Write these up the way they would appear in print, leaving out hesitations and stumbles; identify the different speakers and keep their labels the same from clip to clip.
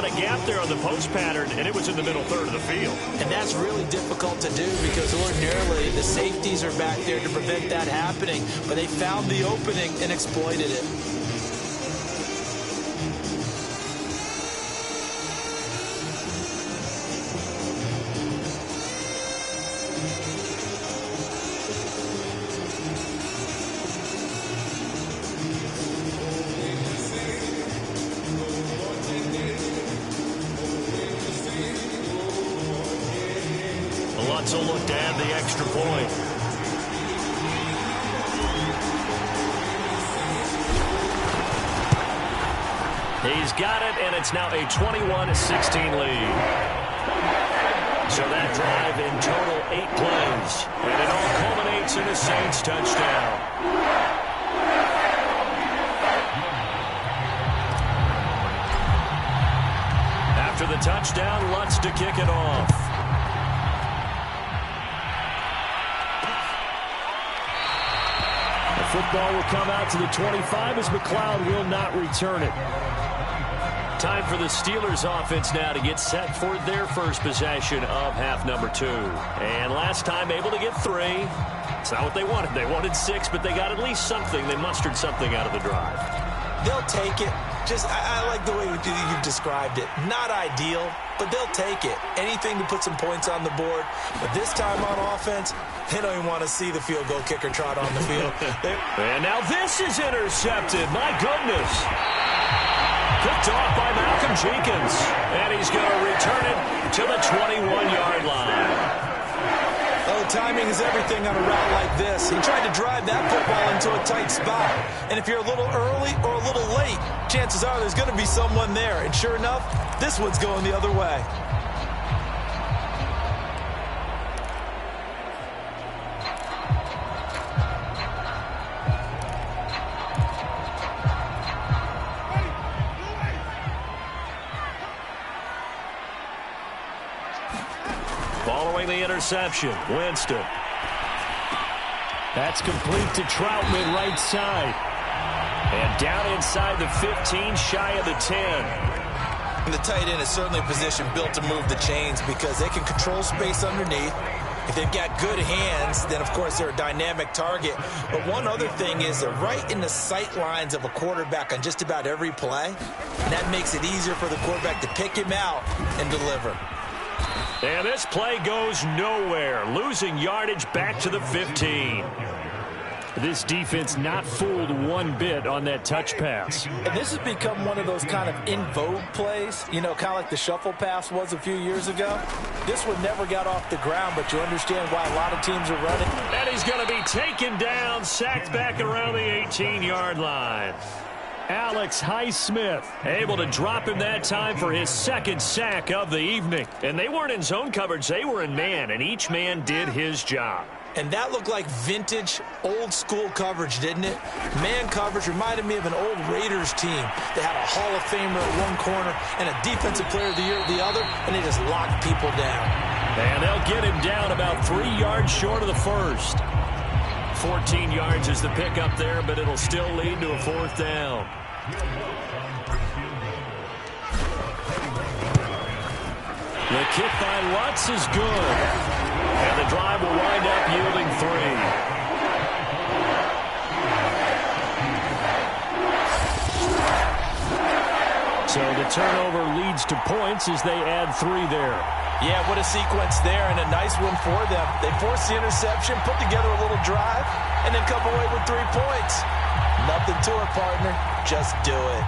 Speaker 1: a gap there on the post pattern, and it was in the middle third of the field.
Speaker 2: And that's really difficult to do because ordinarily the safeties are back there to prevent that happening. But they found the opening and exploited it.
Speaker 1: Lutz will look to add the extra point. He's got it, and it's now a 21-16 lead. So that drive in total 8 plays, and it all culminates in a Saints touchdown. After the touchdown, Lutz to kick it off. The football will come out to the 25 as McLeod will not return it. Time for the Steelers offense now to get set for their first possession of half number 2. And last time able to get 3. It's not what they wanted. They wanted 6, but they got at least something. They mustered something out of the drive.
Speaker 2: They'll take it. I like the way you described it. Not ideal, but they'll take it. Anything to put some points on the board. But this time on offense, they don't even want to see the field goal kicker trot on the field.
Speaker 1: And now this is intercepted. My goodness. Picked off by Malcolm Jenkins. And he's going to return it to the 21-yard line.
Speaker 2: Oh, timing is everything on a route like this. He tried to drive that football into a tight spot. And if you're a little early or a little late, chances are there's going to be someone there. And sure enough, this one's going the other way.
Speaker 1: Following the interception, Winston. That's complete to Troutman, right side. And down inside the 15, shy of the 10.
Speaker 2: And the tight end is certainly a position built to move the chains because they can control space underneath. If they've got good hands, then, of course, they're a dynamic target. But one other thing is they're right in the sight lines of a quarterback on just about every play. And that makes it easier for the quarterback to pick him out and deliver.
Speaker 1: And this play goes nowhere, losing yardage back to the 15. This defense not fooled one bit on that touch pass.
Speaker 2: And this has become one of those kind of in vogue plays, you know, kind of like the shuffle pass was a few years ago. This one never got off the ground, but you understand why a lot of teams are running.
Speaker 1: And he's going to be taken down, sacked back around the 18-yard line. Alex Highsmith able to drop him that time for his second sack of the evening. And they weren't in zone coverage, they were in man, and each man did his job.
Speaker 2: And that looked like vintage, old-school coverage, didn't it? Man coverage reminded me of an old Raiders team. They had a Hall of Famer at one corner and a Defensive Player of the Year at the other, and they just locked people down.
Speaker 1: And they'll get him down about 3 yards short of the first. 14 yards is the pickup there, but it'll still lead to a 4th down. The kick by Lutz is good. And the drive will wind up yielding 3. So the turnover leads to points as they add 3 there.
Speaker 2: Yeah, what a sequence there, and a nice one for them. They forced the interception, put together a little drive, and then come away with 3 points. Nothing to it, partner. Just do it.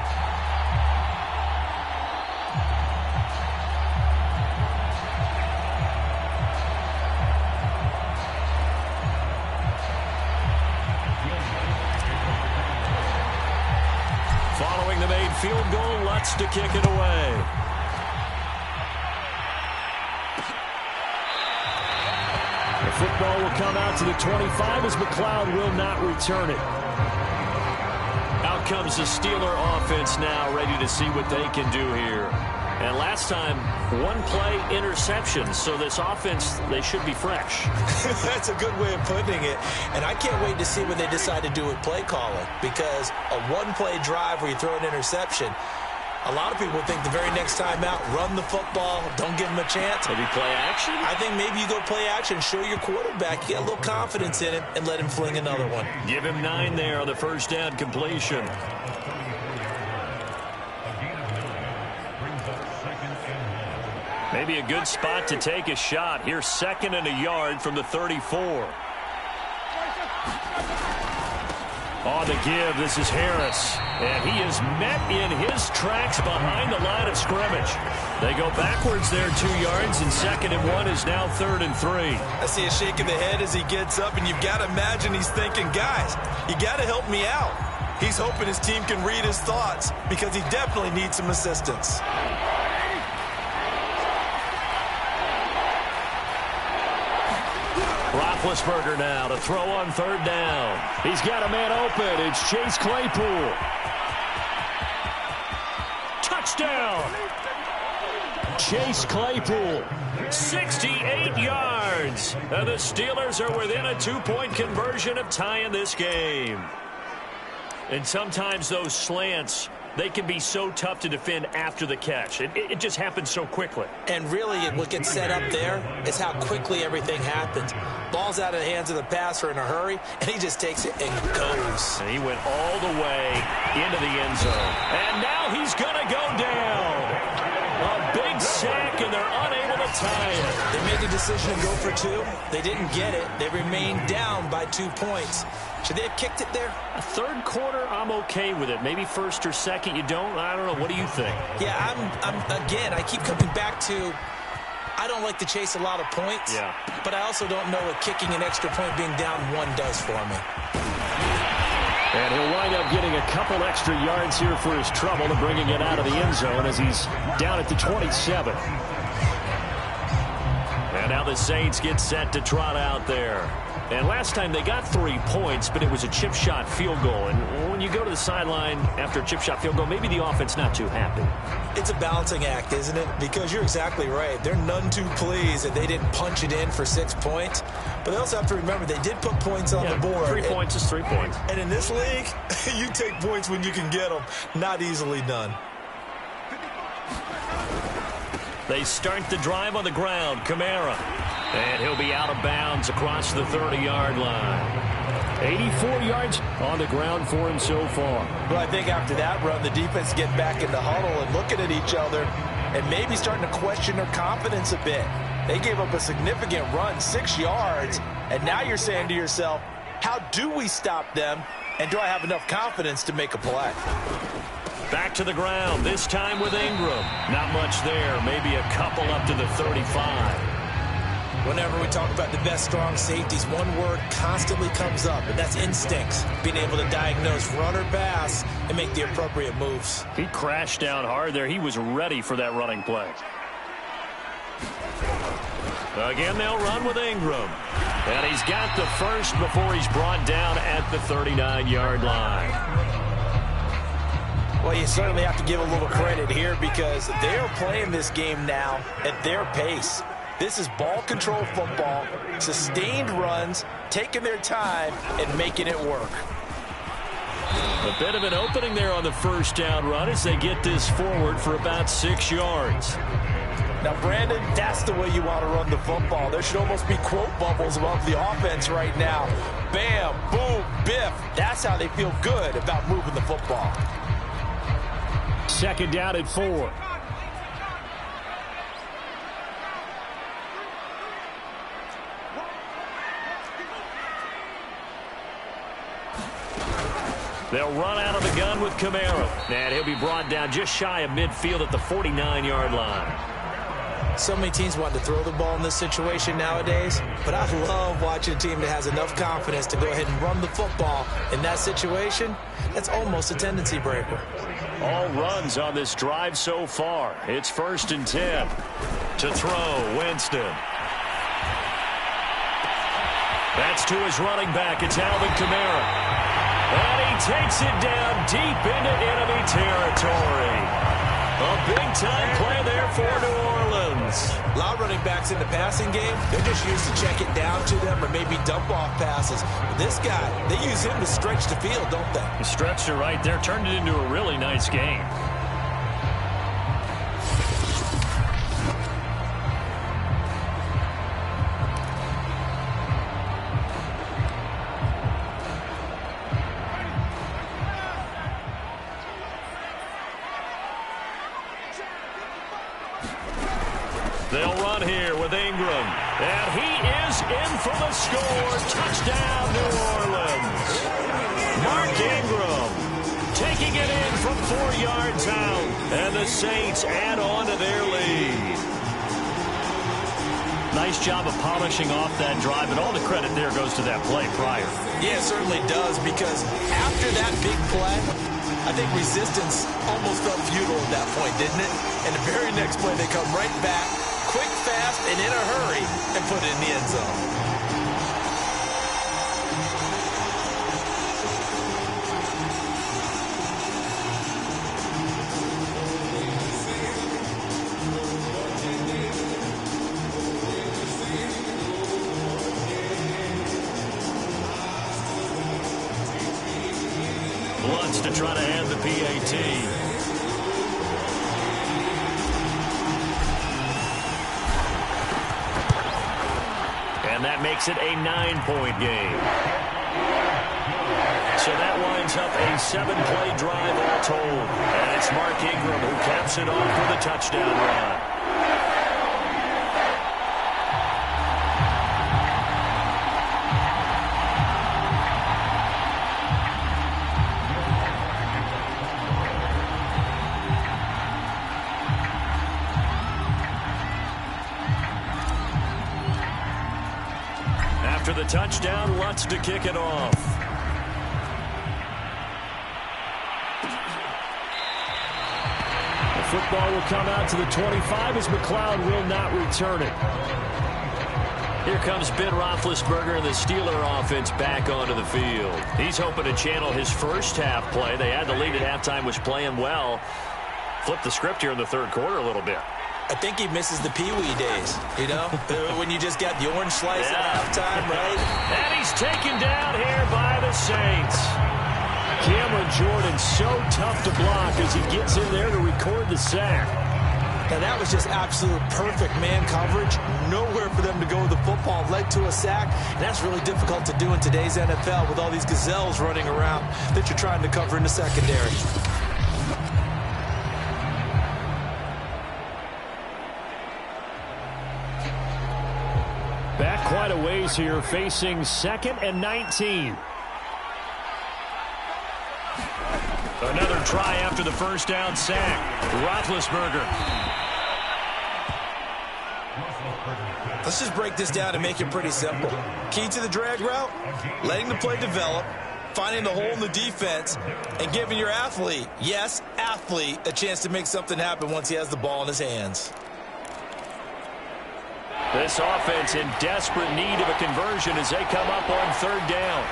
Speaker 1: Following the made field goal, Lutz to kick it away. The football will come out to the 25 as McLeod will not return it. Out comes the Steeler offense now, ready to see what they can do here. And last time, 1-play interception, so this offense, they should be fresh.
Speaker 2: That's a good way of putting it. And I can't wait to see what they decide to do with play calling, because a 1-play drive where you throw an interception, A lot of people think the very next time out, run the football, don't give him a chance.
Speaker 1: Maybe play action?
Speaker 2: I think maybe you go play action, show your quarterback, you got a little confidence in him, and let him fling another one.
Speaker 1: Give him 9 there on the first down completion. Maybe a good spot to take a shot. Here's 2nd and a yard from the 34. On the give, this is Harris. And he is met in his tracks behind the line of scrimmage. They go backwards there 2 yards, and 2nd and 1 is now 3rd and 3.
Speaker 2: I see a shake of the head as he gets up, and you've got to imagine he's thinking, guys, you got to help me out. He's hoping his team can read his thoughts because he definitely needs some assistance.
Speaker 1: Roethlisberger now to throw on 3rd down. He's got a man open. It's Chase Claypool. Touchdown! Chase Claypool, 68 yards. And the Steelers are within a 2-point conversion of tying this game. And sometimes those slants, they can be so tough to defend after the catch. It just happens so quickly. And really, what gets set up there is how quickly everything happens. Ball's out of the hands of the passer in a hurry, and he just takes it and goes. And he went all the way into the end zone. And now he's going to go down. A big sack, and they're unable to tie it.
Speaker 2: They made the decision to go for 2. They didn't get it. They remained down by 2 points. Should they have kicked it there?
Speaker 1: A 3rd quarter, I'm okay with it. Maybe 1st or 2nd, you don't. I don't know. What do you think?
Speaker 2: Yeah, again, I keep coming back to I don't like to chase a lot of points.
Speaker 1: Yeah.
Speaker 2: But I also don't know what kicking an extra point being down 1 does for me.
Speaker 1: And he'll wind up getting a couple extra yards here for his trouble and bringing it out of the end zone as he's down at the 27. And now the Saints get set to trot out there. And last time they got 3 points, but it was a chip shot field goal. And when you go to the sideline after a chip shot field goal, maybe the offense not too happy.
Speaker 2: It's a balancing act, isn't it? Because you're exactly right. They're none too pleased that they didn't punch it in for 6 points. But they also have to remember they did put points on the board.
Speaker 1: 3 points is 3 points.
Speaker 2: And in this league, you take points when you can get them. Not easily done.
Speaker 1: They start the drive on the ground. Kamara. And he'll be out of bounds across the 30-yard line. 84 yards on the ground for him so far.
Speaker 2: Well, I think after that run, the defense get back in the huddle and looking at each other and maybe starting to question their confidence a bit. They gave up a significant run, 6 yards, and now you're saying to yourself, how do we stop them, and do I have enough confidence to make a play?
Speaker 1: Back to the ground, this time with Ingram. Not much there, maybe a couple up to the 35.
Speaker 2: Whenever we talk about the best strong safeties, one word constantly comes up, and that's instincts. Being able to diagnose run or pass and make the appropriate moves.
Speaker 1: He crashed down hard there. He was ready for that running play. Again, they'll run with Ingram. And he's got the first before he's brought down at the 39-yard line.
Speaker 2: Well, you certainly have to give a little credit here because they are playing this game now at their pace. This is ball control football, sustained runs, taking their time, and making it work.
Speaker 1: A bit of an opening there on the first down run as they get this forward for about 6 yards.
Speaker 2: Now, Brandon, that's the way you want to run the football. There should almost be quote bubbles above the offense right now. Bam, boom, biff. That's how they feel good about moving the football.
Speaker 1: 2nd down at 4. They'll run out of the gun with Kamara. And he'll be brought down just shy of midfield at the 49-yard line.
Speaker 2: So many teams want to throw the ball in this situation nowadays, but I love watching a team that has enough confidence to go ahead and run the football. In that situation, that's almost a tendency breaker.
Speaker 1: All runs on this drive so far. It's 1st and 10. To throw, Winston. That's to his running back. It's Alvin Kamara. And he takes it down deep into enemy territory. A big-time play there for New Orleans.
Speaker 2: A lot of running backs in the passing game, they're just used to check it down to them or maybe dump-off passes. But this guy, they use him to stretch the field, don't they?
Speaker 1: He stretched it right there, turned it into a really nice game. They'll run here with Ingram. And he is in for the score. Touchdown, New Orleans. Mark Ingram taking it in from 4 yards out. And the Saints add on to their lead. Nice job of polishing off that drive, and all the credit there goes to that play prior.
Speaker 2: Yeah, it certainly does, because after that big play, I think resistance almost felt futile at that point, didn't it? And the very next play, they come right back, quick, fast, and in a hurry, and put it in the end zone.
Speaker 1: Wants to try to hand the PAT. And that makes it a 9-point game. So that winds up a 7-play drive all told. And it's Mark Ingram who caps it off with a touchdown run. After the touchdown, Lutz to kick it off. The football will come out to the 25 as McLeod will not return it. Here comes Ben Roethlisberger and the Steeler offense back onto the field. He's hoping to channel his first half play. They had the lead at halftime, was playing well. Flip the script here in the third quarter a little bit.
Speaker 2: I think he misses the Pee-wee days, you know, when you just got the orange slice at halftime, right?
Speaker 1: And he's taken down here by the Saints. Cameron Jordan so tough to block as he gets in there to record the sack.
Speaker 2: And that was just absolute perfect man coverage. Nowhere for them to go with the football. Led to a sack. And that's really difficult to do in today's NFL with all these gazelles running around that you're trying to cover in the secondary.
Speaker 1: Back quite a ways here, facing 2nd and 19. Another try after the first down sack. Roethlisberger.
Speaker 2: Let's just break this down and make it pretty simple. Key to the drag route, letting the play develop, finding the hole in the defense, and giving your athlete, yes, athlete, a chance to make something happen once he has the ball in his hands.
Speaker 1: This offense in desperate need of a conversion as they come up on 3rd down.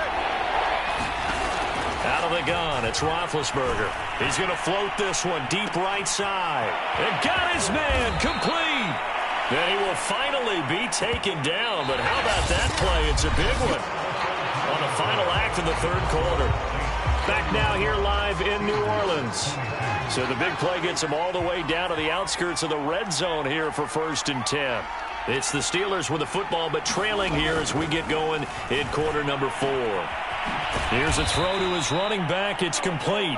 Speaker 1: Out of the gun, it's Roethlisberger. He's going to float this one deep right side. And got his man complete. Then he will finally be taken down. But how about that play? It's a big one on the final act of the 3rd quarter. Back now here live in New Orleans. So the big play gets him all the way down to the outskirts of the red zone here for 1st and 10. It's the Steelers with the football, but trailing here as we get going in quarter number 4. Here's a throw to his running back. It's complete.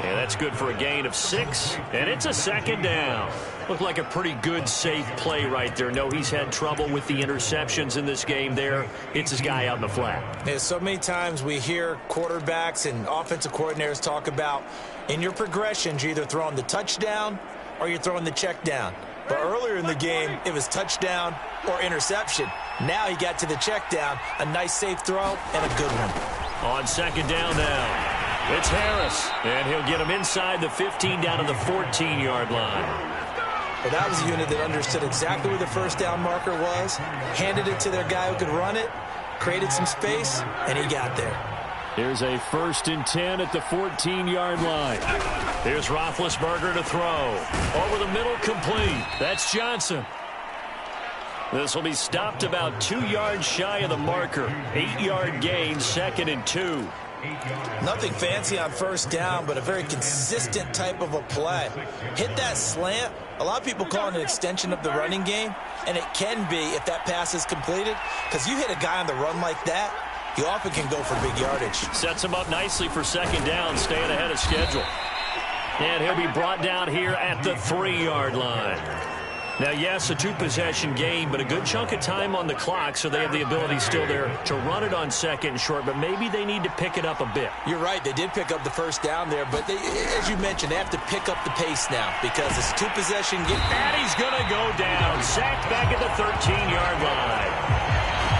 Speaker 1: And that's good for a gain of 6. And it's a 2nd down. Looked like a pretty good, safe play right there. No, he's had trouble with the interceptions in this game there. It's his guy out in the flat.
Speaker 2: Yeah, so many times we hear quarterbacks and offensive coordinators talk about in your progressions, you're either throwing the touchdown or you're throwing the check down. But earlier in the game, it was touchdown or interception. Now he got to the check down, a nice safe throw, and a good one.
Speaker 1: On 2nd down now, it's Harris. And he'll get him inside the 15 down to the 14-yard line.
Speaker 2: Well, that was a unit that understood exactly where the first down marker was, handed it to their guy who could run it, created some space, and he got there.
Speaker 1: Here's a 1st and 10 at the 14-yard line. Here's Roethlisberger to throw. Over the middle, complete. That's Johnson. This will be stopped about 2 yards shy of the marker. 8-yard gain, 2nd and 2.
Speaker 2: Nothing fancy on first down, but a very consistent type of a play. Hit that slant. A lot of people call it an extension of the running game, and it can be if that pass is completed, because you hit a guy on the run like that, he often can go for big yardage.
Speaker 1: Sets him up nicely for 2nd down, staying ahead of schedule. And he'll be brought down here at the 3-yard line. Now, yes, a two-possession game, but a good chunk of time on the clock, so they have the ability still there to run it on second and short, but maybe they need to pick it up a bit.
Speaker 2: You're right. They did pick up the first down there, but as you mentioned, they have to pick up the pace now because it's a two-possession game.
Speaker 1: And he's going to go down. Sacked back at the 13-yard line.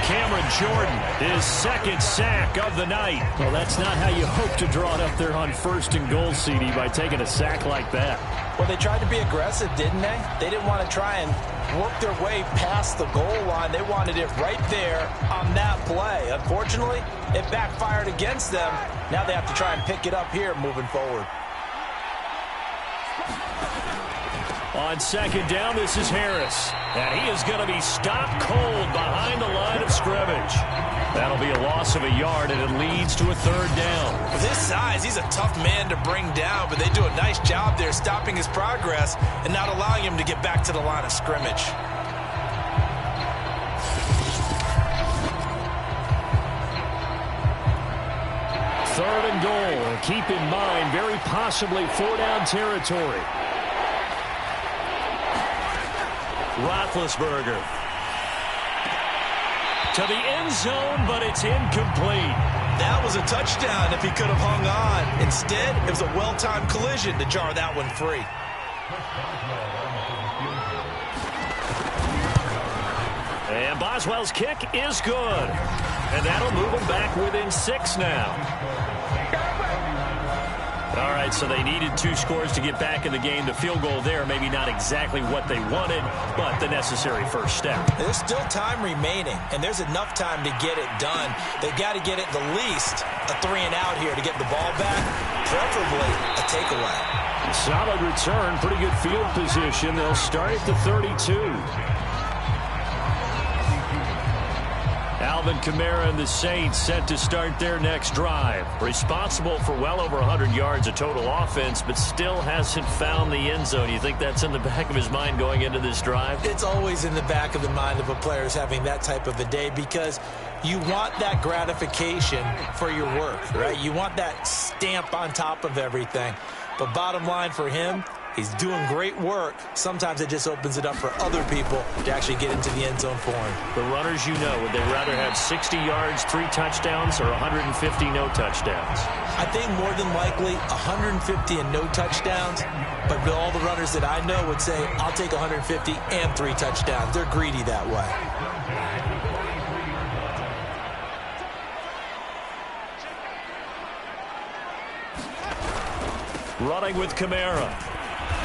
Speaker 1: Cameron Jordan, his second sack of the night. Well, that's not how you hope to draw it up there on first and goal, CD, by taking a sack like that.
Speaker 2: Well, they tried to be aggressive, didn't they? They didn't want to try and work their way past the goal line. They wanted it right there on that play. Unfortunately, it backfired against them. Now they have to try and pick it up here moving forward.
Speaker 1: On second down, this is Harris. And he is going to be stopped cold behind the line of scrimmage. That'll be a loss of a yard, and it leads to a third down.
Speaker 2: With his size, he's a tough man to bring down, but they do a nice job there stopping his progress and not allowing him to get back to the line of scrimmage.
Speaker 1: Third and goal. Keep in mind, very possibly four-down territory. Roethlisberger to the end zone, but it's incomplete.
Speaker 2: That was a touchdown if he could have hung on. Instead, it was a well-timed collision to jar that one free.
Speaker 1: And Boswell's kick is good. And that'll move them back within 6 now. All right, so they needed 2 scores to get back in the game. The field goal there, maybe not exactly what they wanted, but the necessary first step.
Speaker 2: There's still time remaining, and there's enough time to get it done. They've got to get it the least a 3-and-out here to get the ball back, preferably a takeaway.
Speaker 1: Solid return, pretty good field position. They'll start at the 32. Alvin Kamara and the Saints set to start their next drive. Responsible for well over 100 yards of total offense, but still hasn't found the end zone. You think that's in the back of his mind going into this drive?
Speaker 2: It's always in the back of the mind of a player who's having that type of a day because you want that gratification for your work, right? You want that stamp on top of everything. But bottom line for him, he's doing great work. Sometimes it just opens it up for other people to actually get into the end zone for him.
Speaker 1: The runners, you know, would they rather have 60 yards, 3 touchdowns, or 150 no touchdowns?
Speaker 2: I think more than likely 150 and no touchdowns. But all the runners that I know would say, I'll take 150 and 3 touchdowns. They're greedy that way.
Speaker 1: Running with Kamara.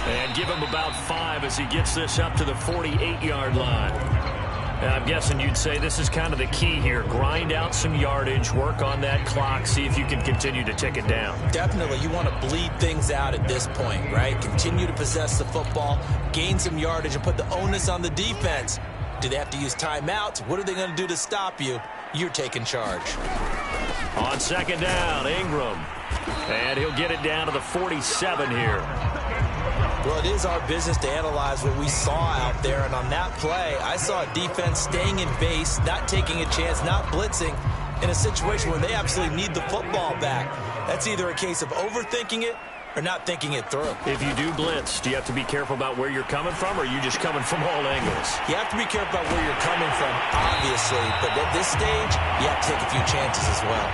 Speaker 1: And give him about 5 as he gets this up to the 48-yard line. And I'm guessing you'd say this is kind of the key here. Grind out some yardage, work on that clock, see if you can continue to tick it down.
Speaker 2: Definitely. You want to bleed things out at this point, right? Continue to possess the football, gain some yardage, and put the onus on the defense. Do they have to use timeouts? What are they going to do to stop you? You're taking charge.
Speaker 1: On second down, Ingram. And he'll get it down to the 47 here.
Speaker 2: Well, it is our business to analyze what we saw out there. And on that play, I saw a defense staying in base, not taking a chance, not blitzing in a situation where they absolutely need the football back. That's either a case of overthinking it or not thinking it through.
Speaker 1: If you do blitz, do you have to be careful about where you're coming from, or are you just coming from all angles?
Speaker 2: You have to be careful about where you're coming from, obviously. But at this stage, you have to take a few chances as well.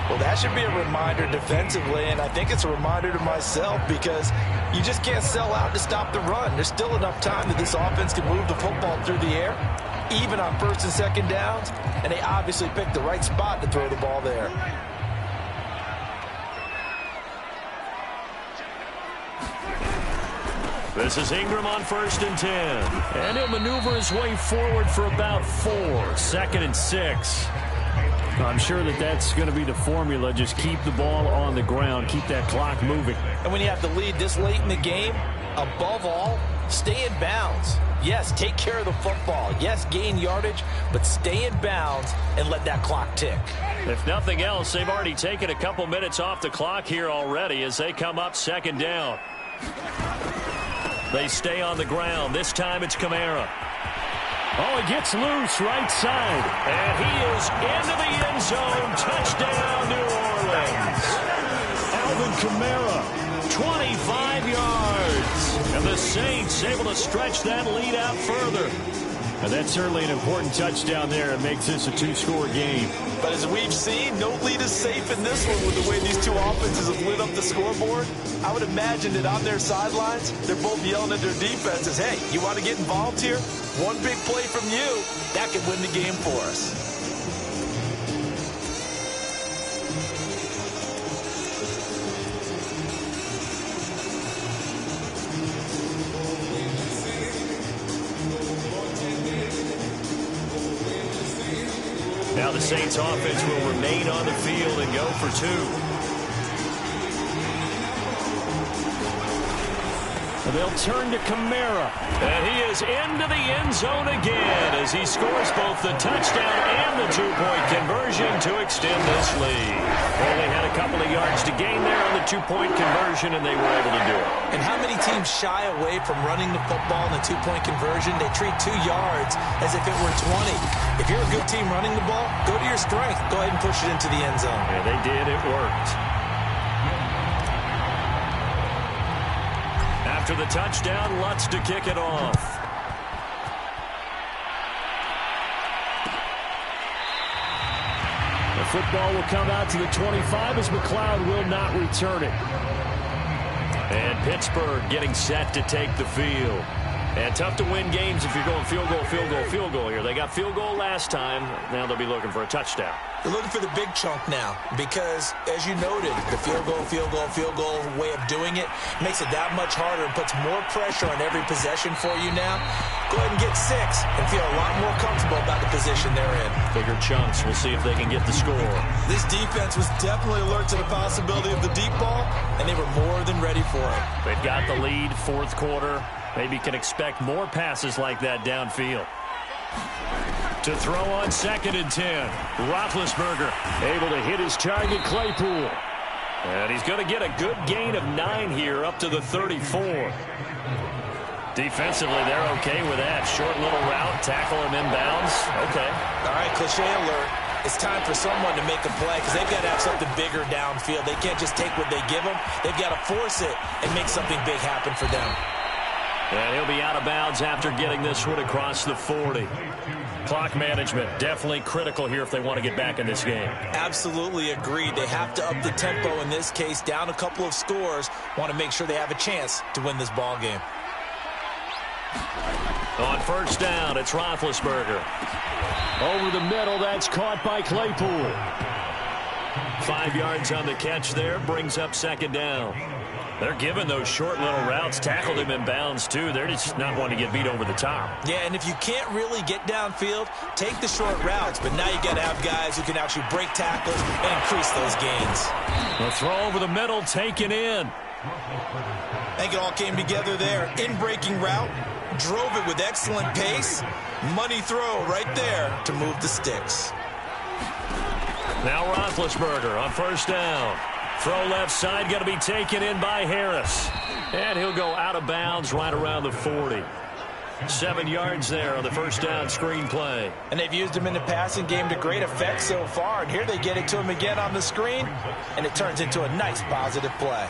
Speaker 2: Well, that should be a reminder defensively, and I think it's a reminder to myself because you just can't sell out to stop the run. There's still enough time that this offense can move the football through the air, even on first and second downs, and they obviously picked the right spot to throw the ball there.
Speaker 1: This is Ingram on first and 10. And he'll maneuver his way forward for about 4. Second and 6. I'm sure that's going to be the formula. Just keep the ball on the ground. Keep that clock moving.
Speaker 2: And when you have the lead this late in the game, above all, stay in bounds. Yes, take care of the football. Yes, gain yardage, but stay in bounds and let that clock tick.
Speaker 1: If nothing else, they've already taken a couple minutes off the clock here already as they come up second down. They stay on the ground. This time it's Kamara. Oh, he gets loose right side. And he is into the end zone. Touchdown, New Orleans. Alvin Kamara, 25 yards. the Saints able to stretch that lead out further.
Speaker 3: And that's certainly an important touchdown there. It makes this a two-score game.
Speaker 2: But as we've seen, no lead is safe in this one with the way these two offenses have lit up the scoreboard. I would imagine that on their sidelines, they're both yelling at their defenses, hey, you want to get involved here? One big play from you, that could win the game for us.
Speaker 1: Now the Saints offense will remain on the field and go for two.
Speaker 3: They'll turn to Kamara.
Speaker 1: And he is into the end zone again as he scores both the touchdown and the two-point conversion to extend this lead. Only had a couple of yards to gain there on the two-point conversion, and they were able to do it.
Speaker 2: And how many teams shy away from running the football in a two-point conversion? They treat 2 yards as if it were 20. If you're a good team running the ball, go to your strength. Go ahead and push it into the end zone.
Speaker 1: Yeah, they did. It worked. After the touchdown, Lutz to kick it off.
Speaker 3: The football will come out to the 25 as McLeod will not return it.
Speaker 1: And Pittsburgh getting set to take the field. And tough to win games if you're going field goal, field goal, field goal here. They got field goal last time. Now they'll be looking for a touchdown.
Speaker 2: They're looking for the big chunk now because, as you noted, the field goal, field goal, field goal way of doing it makes it that much harder and puts more pressure on every possession for you now. Go ahead and get 6 and feel a lot more comfortable about the position they're in.
Speaker 1: Bigger chunks. We'll see if they can get the score.
Speaker 2: This defense was definitely alert to the possibility of the deep ball, and they were more than ready for it.
Speaker 1: They've got the lead, fourth quarter. Maybe can expect more passes like that downfield. To throw on 2nd and 10. Roethlisberger able to hit his target, Claypool. And he's going to get a good gain of 9 here up to the 34. Defensively, they're okay with that. Short little route, tackle him inbounds. Okay.
Speaker 2: All right, cliche alert. It's time for someone to make a play because they've got to have something bigger downfield. They can't just take what they give them. They've got to force it and make something big happen for them.
Speaker 1: And he'll be out of bounds after getting this one across the 40. Clock management, definitely critical here if they want to get back in this game.
Speaker 2: Absolutely agreed. They have to up the tempo in this case, down a couple of scores. Want to make sure they have a chance to win this ball game.
Speaker 1: On first down, it's Roethlisberger.
Speaker 3: Over the middle, that's caught by Claypool.
Speaker 1: 5 yards on the catch there, brings up 2nd down. They're giving those short little routes, tackled him in bounds too. They're just not wanting to get beat over the top.
Speaker 2: Yeah, and if you can't really get downfield, take the short routes. But now you got to have guys who can actually break tackles and increase those gains.
Speaker 1: The throw over the middle, taken in.
Speaker 2: I think it all came together there. In-breaking route, drove it with excellent pace. Money throw right there to move the sticks.
Speaker 1: Now Roethlisberger on first down. Throw left side, going to be taken in by Harris. And he'll go out of bounds right around the 40. 7 yards there on the first down screen play.
Speaker 2: And they've used him in the passing game to great effect so far. And here they get it to him again on the screen. And it turns into a nice positive play.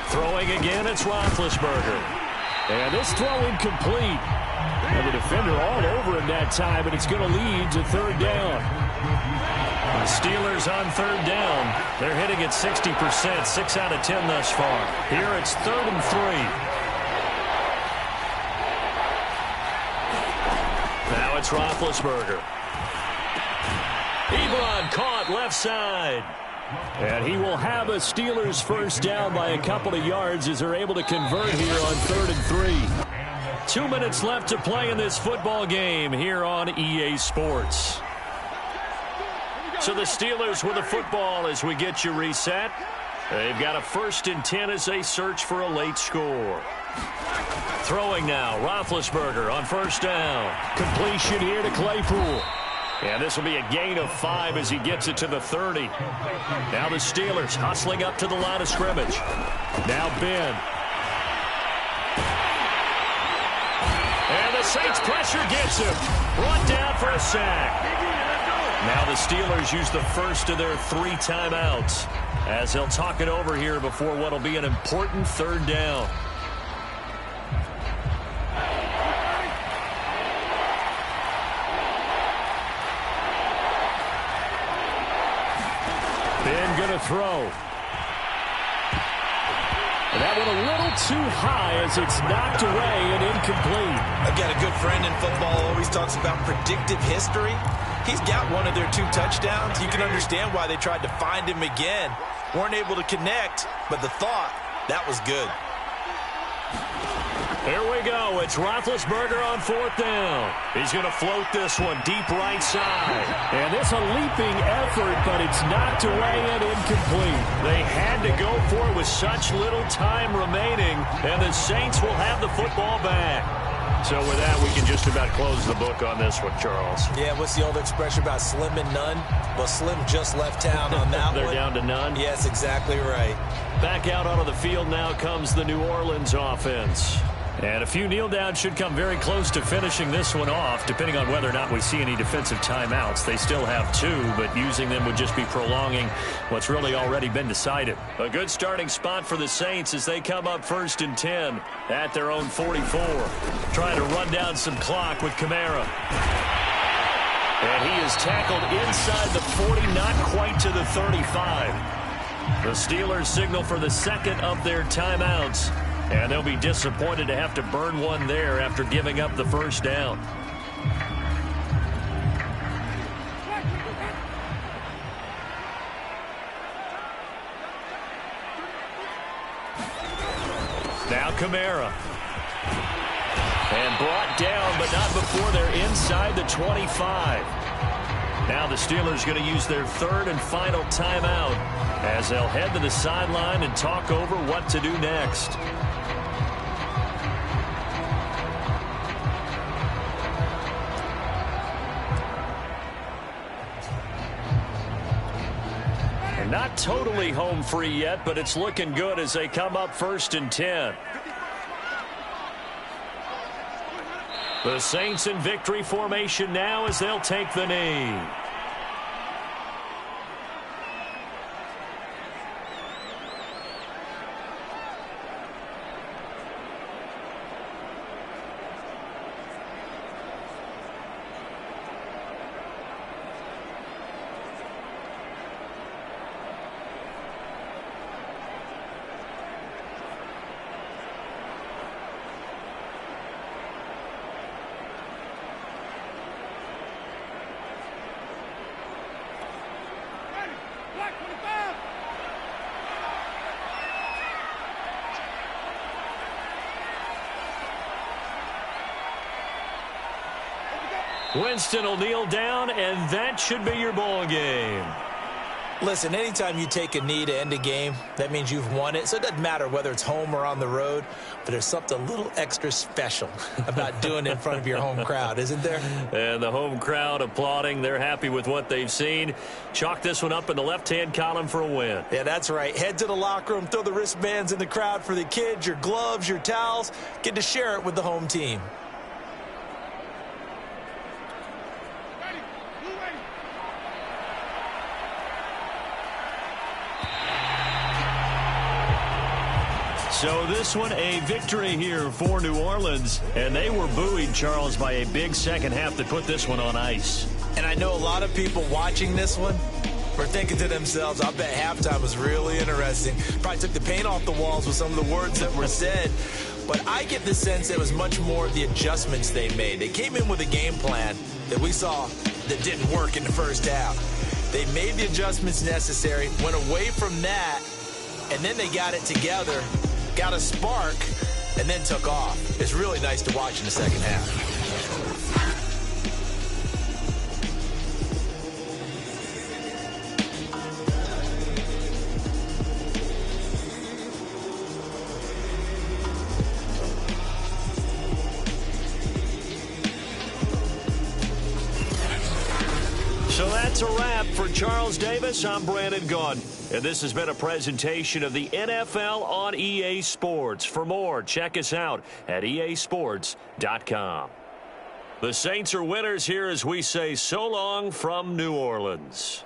Speaker 1: Throwing again, it's Roethlisberger.
Speaker 3: And this throw incomplete. And the defender all over him that time, and it's going to lead to 3rd down.
Speaker 1: The Steelers on 3rd down. They're hitting at 60%, 6 out of 10 thus far. Here it's 3rd and 3. Now it's Roethlisberger. Ebron caught left side.
Speaker 3: And he will have a Steelers first down by a couple of yards as they're able to convert here on 3rd and 3.
Speaker 1: 2 minutes left to play in this football game here on EA Sports. So the Steelers with the football as we get you reset. They've got a 1st and 10 as they search for a late score. Throwing now, Roethlisberger on first down.
Speaker 3: Completion here to Claypool.
Speaker 1: And this will be a gain of 5 as he gets it to the 30. Now the Steelers hustling up to the line of scrimmage. Now Ben. And the Saints pressure gets him. Brought down for a sack. Now the Steelers use the first of their 3 timeouts as they'll talk it over here before what will be an important 3rd down.
Speaker 3: going to throw. And that one a little too high as it's knocked away and incomplete.
Speaker 2: I've got a good friend in football who always talks about predictive history. He's got one of their 2 touchdowns. You can understand why they tried to find him again. Weren't able to connect, but the thought, that was good.
Speaker 1: Here we go. It's Roethlisberger on 4th down. He's going to float this one deep right side.
Speaker 3: And it's a leaping effort, but it's knocked away and incomplete.
Speaker 1: They had to go for it with such little time remaining, and the Saints will have the football back. So with that, we can just about close the book on this one, Charles.
Speaker 2: Yeah, what's the old expression about slim and none? Well, Slim just left town on that
Speaker 1: They're
Speaker 2: one.
Speaker 1: down to none?
Speaker 2: Yes, exactly right.
Speaker 1: Back out onto the field now comes the New Orleans offense. And a few kneel downs should come very close to finishing this one off, depending on whether or not we see any defensive timeouts. They still have 2, but using them would just be prolonging what's really already been decided. A good starting spot for the Saints as they come up 1st and 10 at their own 44. Trying to run down some clock with Kamara. And he is tackled inside the 40, not quite to the 35. The Steelers signal for the second of their timeouts. And they'll be disappointed to have to burn one there after giving up the 1st down. Now Kamara. And brought down, but not before they're inside the 25. Now the Steelers going to use their 3rd and final timeout as they'll head to the sideline and talk over what to do next. Not totally home free yet, but it's looking good as they come up 1st and 10. The Saints in victory formation now as they'll take the knee. Winston will kneel down, and that should be your ball game.
Speaker 2: Listen, anytime you take a knee to end a game, that means you've won it. So it doesn't matter whether it's home or on the road, but there's something a little extra special about doing it in front of your home crowd, isn't there?
Speaker 1: And the home crowd applauding. They're happy with what they've seen. Chalk this one up in the left-hand column for a win.
Speaker 2: Yeah, that's right. Head to the locker room, throw the wristbands in the crowd for the kids, your gloves, your towels. Get to share it with the home team.
Speaker 1: So this one, a victory here for New Orleans. And they were buoyed, Charles, by a big second half that put this one on ice.
Speaker 2: And I know a lot of people watching this one were thinking to themselves, I bet halftime was really interesting. Probably took the paint off the walls with some of the words that were said. But I get the sense it was much more the adjustments they made. They came in with a game plan that we saw that didn't work in the first half. They made the adjustments necessary, went away from that, and then they got it together, got a spark, and then took off. It's really nice to watch in the second half.
Speaker 1: So that's a wrap for Charles Davis. I'm Brandon Gaudin. And this has been a presentation of the NFL on EA Sports. For more, check us out at easports.com. The Saints are winners here as we say so long from New Orleans.